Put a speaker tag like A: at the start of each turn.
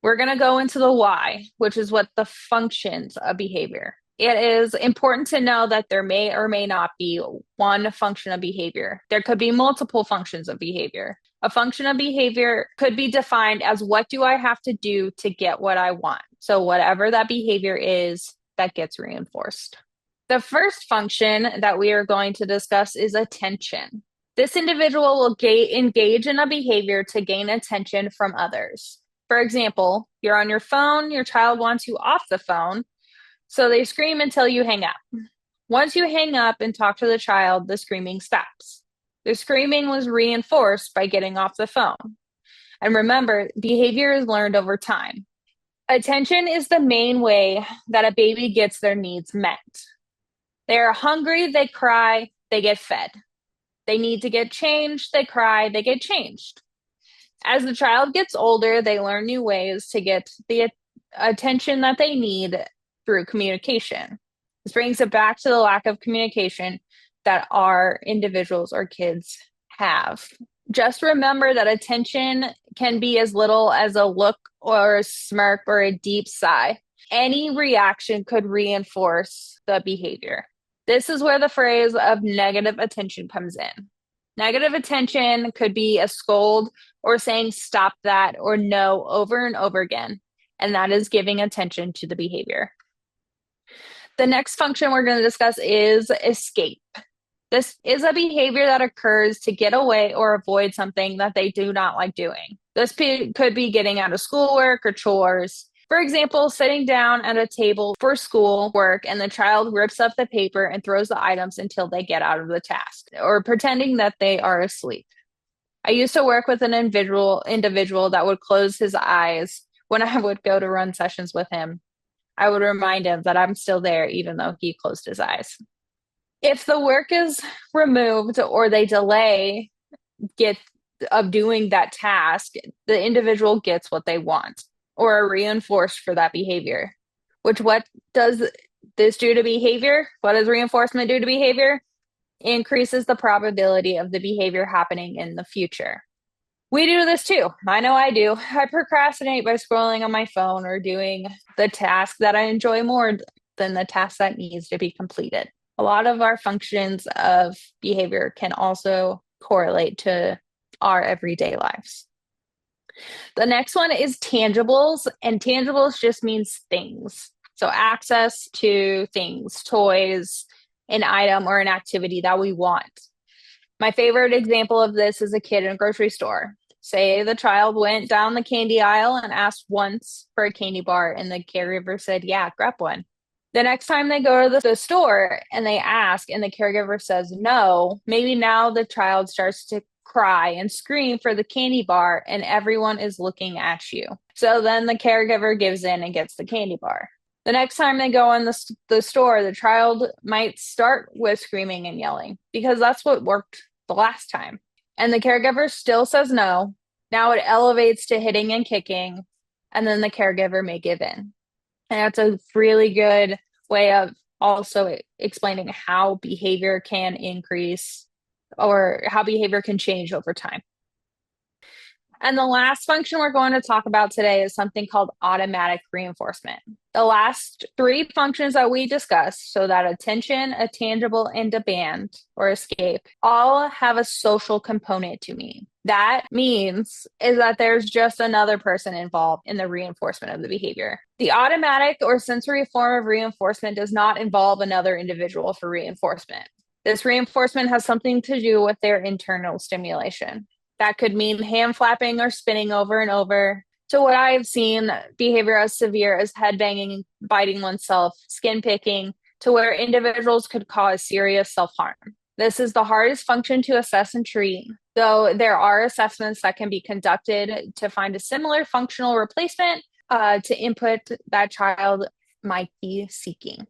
A: We're going to go into the why, which is what the functions of behavior. It is important to know that there may or may not be one function of behavior. There could be multiple functions of behavior. A function of behavior could be defined as what do I have to do to get what I want? So, whatever that behavior is, that gets reinforced. The first function that we are going to discuss is attention. This individual will engage in a behavior to gain attention from others. For example, you're on your phone, your child wants you off the phone, so they scream until you hang up. Once you hang up and talk to the child, the screaming stops. The screaming was reinforced by getting off the phone. And remember, behavior is learned over time. Attention is the main way that a baby gets their needs met. They are hungry, they cry, they get fed. They need to get changed, they cry, they get changed. As the child gets older, they learn new ways to get the attention that they need through communication. This brings it back to the lack of communication that our individuals or kids have. Just remember that attention can be as little as a look or a smirk or a deep sigh. Any reaction could reinforce the behavior. This is where the phrase of negative attention comes in. Negative attention could be a scold or saying stop that or no over and over again, and that is giving attention to the behavior. The next function we're going to discuss is escape. This is a behavior that occurs to get away or avoid something that they do not like doing. This could be getting out of schoolwork or chores. For example, sitting down at a table for school work and the child rips up the paper and throws the items until they get out of the task, or pretending that they are asleep. I used to work with an individual that would close his eyes when I would go to run sessions with him. I would remind him that I'm still there even though he closed his eyes. If the work is removed or they delay of doing that task, the individual gets what they want or are reinforced for that behavior. What does this do to behavior? What does reinforcement do to behavior? Increases the probability of the behavior happening in the future. We do this too. I know I do. I procrastinate by scrolling on my phone or doing the task that I enjoy more than the task that needs to be completed. A lot of our functions of behavior can also correlate to our everyday lives. The next one is tangibles, and tangibles just means things. So access to things, toys, an item, or an activity that we want. My favorite example of this is a kid in a grocery store. Say the child went down the candy aisle and asked once for a candy bar, and the caregiver said, yeah, grab one. The next time they go to the store and they ask and the caregiver says no, maybe now the child starts to cry and scream for the candy bar and everyone is looking at you. So then the caregiver gives in and gets the candy bar. The next time they go in the store, the child might start with screaming and yelling because that's what worked the last time. And the caregiver still says no. Now it elevates to hitting and kicking, and then the caregiver may give in. And that's a really good way of also explaining how behavior can increase or how behavior can change over time. And the last function we're going to talk about today is something called automatic reinforcement. The last three functions that we discussed, so that attention, a tangible, and demand or escape, all have a social component to me. That means is that there's just another person involved in the reinforcement of the behavior. The automatic or sensory form of reinforcement does not involve another individual for reinforcement. This reinforcement has something to do with their internal stimulation. That could mean hand flapping or spinning over and over. To what I have seen, behavior as severe as head banging, biting oneself, skin picking, to where individuals could cause serious self-harm. This is the hardest function to assess and treat, though there are assessments that can be conducted to find a similar functional replacement to input that child might be seeking.